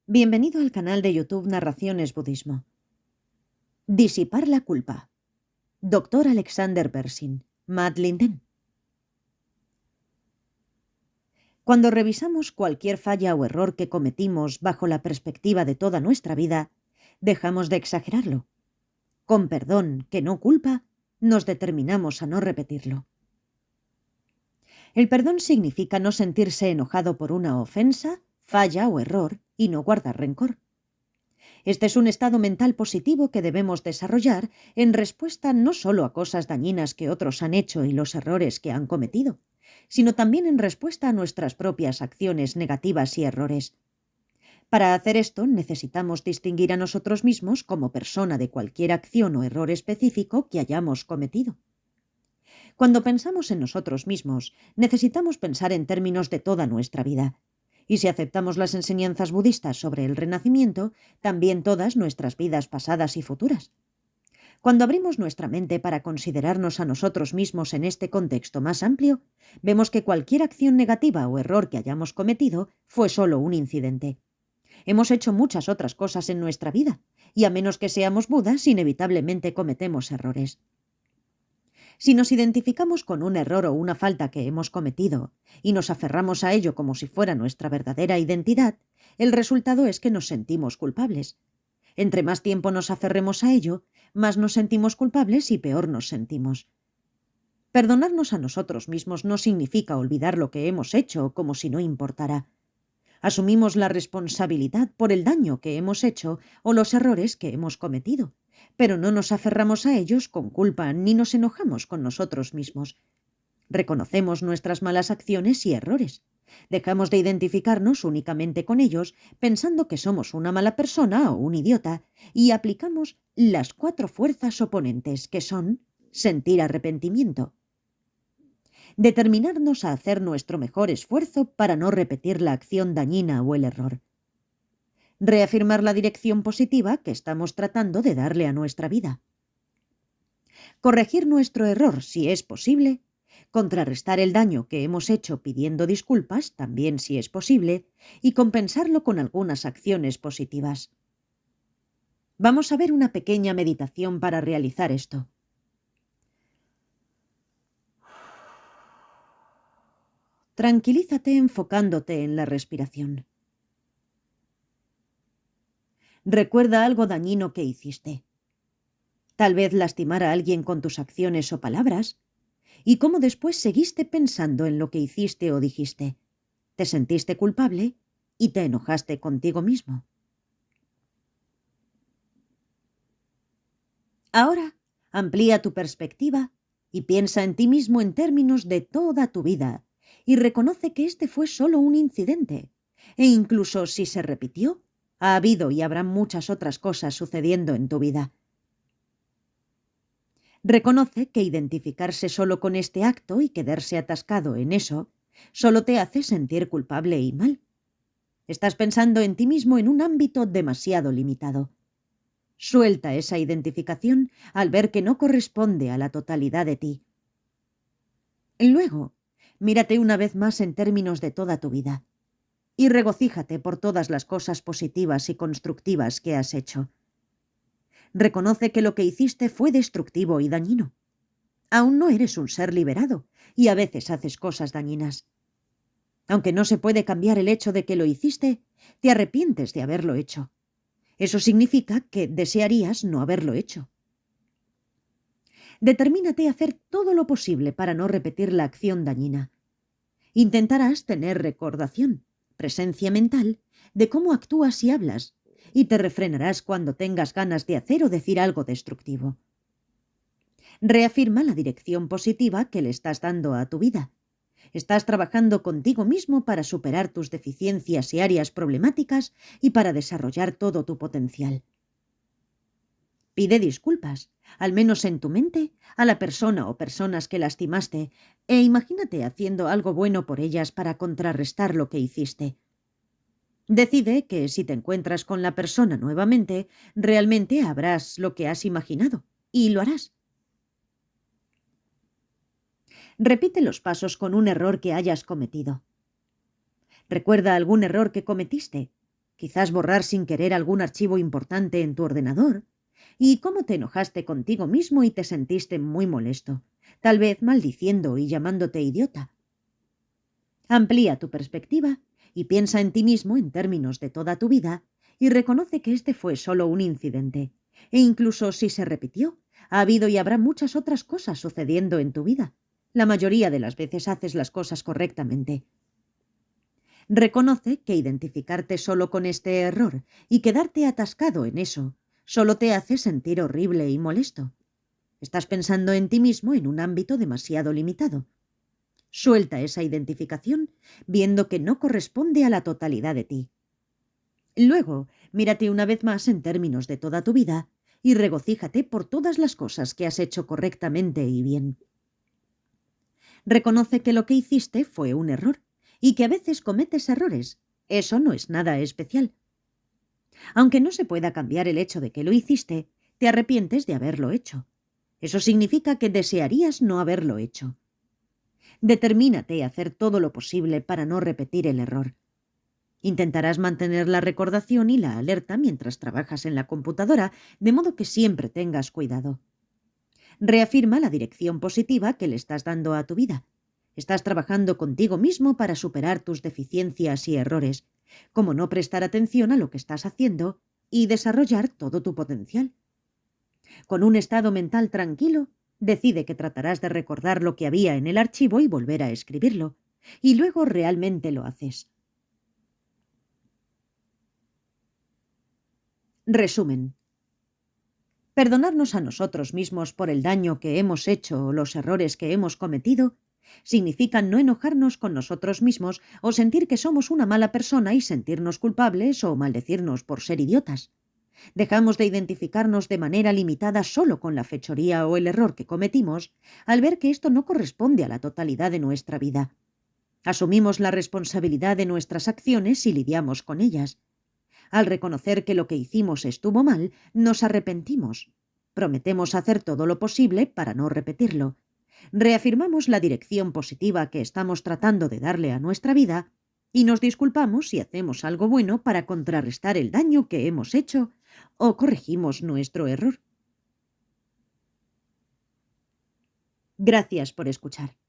Bienvenido al canal de YouTube Narraciones Budismo. Disipar la culpa. Dr. Alexander Berzin, Matt Linden. Cuando revisamos cualquier falla o error que cometimos bajo la perspectiva de toda nuestra vida, dejamos de exagerarlo. Con perdón, que no culpa, nos determinamos a no repetirlo. El perdón significa no sentirse enojado por una ofensa, falla o error y no guardar rencor. Este es un estado mental positivo que debemos desarrollar en respuesta no solo a cosas dañinas que otros han hecho y los errores que han cometido, sino también en respuesta a nuestras propias acciones negativas y errores. Para hacer esto necesitamos distinguir a nosotros mismos como persona de cualquier acción o error específico que hayamos cometido. Cuando pensamos en nosotros mismos, necesitamos pensar en términos de toda nuestra vida. Y si aceptamos las enseñanzas budistas sobre el renacimiento, también todas nuestras vidas pasadas y futuras. Cuando abrimos nuestra mente para considerarnos a nosotros mismos en este contexto más amplio, vemos que cualquier acción negativa o error que hayamos cometido fue solo un incidente. Hemos hecho muchas otras cosas en nuestra vida, y a menos que seamos Budas, inevitablemente cometemos errores. Si nos identificamos con un error o una falta que hemos cometido y nos aferramos a ello como si fuera nuestra verdadera identidad, el resultado es que nos sentimos culpables. Entre más tiempo nos aferremos a ello, más nos sentimos culpables y peor nos sentimos. Perdonarnos a nosotros mismos no significa olvidar lo que hemos hecho como si no importara. Asumimos la responsabilidad por el daño que hemos hecho o los errores que hemos cometido, pero no nos aferramos a ellos con culpa ni nos enojamos con nosotros mismos. Reconocemos nuestras malas acciones y errores. Dejamos de identificarnos únicamente con ellos, pensando que somos una mala persona o un idiota, y aplicamos las 4 fuerzas oponentes, que son sentir arrepentimiento, determinarnos a hacer nuestro mejor esfuerzo para no repetir la acción dañina o el error, reafirmar la dirección positiva que estamos tratando de darle a nuestra vida, corregir nuestro error si es posible, contrarrestar el daño que hemos hecho pidiendo disculpas, también si es posible, y compensarlo con algunas acciones positivas. Vamos a ver una pequeña meditación para realizar esto. Tranquilízate enfocándote en la respiración. Recuerda algo dañino que hiciste. Tal vez lastimar a alguien con tus acciones o palabras, y cómo después seguiste pensando en lo que hiciste o dijiste. Te sentiste culpable y te enojaste contigo mismo. Ahora, amplía tu perspectiva y piensa en ti mismo en términos de toda tu vida y reconoce que este fue solo un incidente. E incluso si se repitió, ha habido y habrá muchas otras cosas sucediendo en tu vida. Reconoce que identificarse solo con este acto y quedarse atascado en eso solo te hace sentir culpable y mal. Estás pensando en ti mismo en un ámbito demasiado limitado. Suelta esa identificación al ver que no corresponde a la totalidad de ti. Luego, mírate una vez más en términos de toda tu vida y regocíjate por todas las cosas positivas y constructivas que has hecho. Reconoce que lo que hiciste fue destructivo y dañino. Aún no eres un ser liberado y a veces haces cosas dañinas. Aunque no se puede cambiar el hecho de que lo hiciste, te arrepientes de haberlo hecho. Eso significa que desearías no haberlo hecho. Determínate a hacer todo lo posible para no repetir la acción dañina. Intentarás tener recordación, presencia mental, de cómo actúas y hablas, y te refrenarás cuando tengas ganas de hacer o decir algo destructivo. Reafirma la dirección positiva que le estás dando a tu vida. Estás trabajando contigo mismo para superar tus deficiencias y áreas problemáticas y para desarrollar todo tu potencial. Pide disculpas, al menos en tu mente, a la persona o personas que lastimaste, e imagínate haciendo algo bueno por ellas para contrarrestar lo que hiciste. Decide que si te encuentras con la persona nuevamente, realmente habrás lo que has imaginado, y lo harás. Repite los pasos con un error que hayas cometido. Recuerda algún error que cometiste, quizás borrar sin querer algún archivo importante en tu ordenador, y cómo te enojaste contigo mismo y te sentiste muy molesto, tal vez maldiciendo y llamándote idiota. Amplía tu perspectiva y piensa en ti mismo en términos de toda tu vida y reconoce que este fue solo un incidente, e incluso si se repitió, ha habido y habrá muchas otras cosas sucediendo en tu vida. La mayoría de las veces haces las cosas correctamente. Reconoce que identificarte solo con este error y quedarte atascado en eso solo te hace sentir horrible y molesto. Estás pensando en ti mismo en un ámbito demasiado limitado. Suelta esa identificación viendo que no corresponde a la totalidad de ti. Luego, mírate una vez más en términos de toda tu vida y regocíjate por todas las cosas que has hecho correctamente y bien. Reconoce que lo que hiciste fue un error y que a veces cometes errores. Eso no es nada especial. Aunque no se pueda cambiar el hecho de que lo hiciste, te arrepientes de haberlo hecho. Eso significa que desearías no haberlo hecho. Determínate a hacer todo lo posible para no repetir el error. Intentarás mantener la recordación y la alerta mientras trabajas en la computadora, de modo que siempre tengas cuidado. Reafirma la dirección positiva que le estás dando a tu vida. Estás trabajando contigo mismo para superar tus deficiencias y errores, como no prestar atención a lo que estás haciendo y desarrollar todo tu potencial. Con un estado mental tranquilo, decide que tratarás de recordar lo que había en el archivo y volver a escribirlo, y luego realmente lo haces. Resumen. Perdonarnos a nosotros mismos por el daño que hemos hecho o los errores que hemos cometido significa no enojarnos con nosotros mismos o sentir que somos una mala persona y sentirnos culpables o maldecirnos por ser idiotas. Dejamos de identificarnos de manera limitada solo con la fechoría o el error que cometimos al ver que esto no corresponde a la totalidad de nuestra vida. Asumimos la responsabilidad de nuestras acciones y lidiamos con ellas. Al reconocer que lo que hicimos estuvo mal, nos arrepentimos. Prometemos hacer todo lo posible para no repetirlo. Reafirmamos la dirección positiva que estamos tratando de darle a nuestra vida y nos disculpamos si hacemos algo bueno para contrarrestar el daño que hemos hecho o corregimos nuestro error. Gracias por escuchar.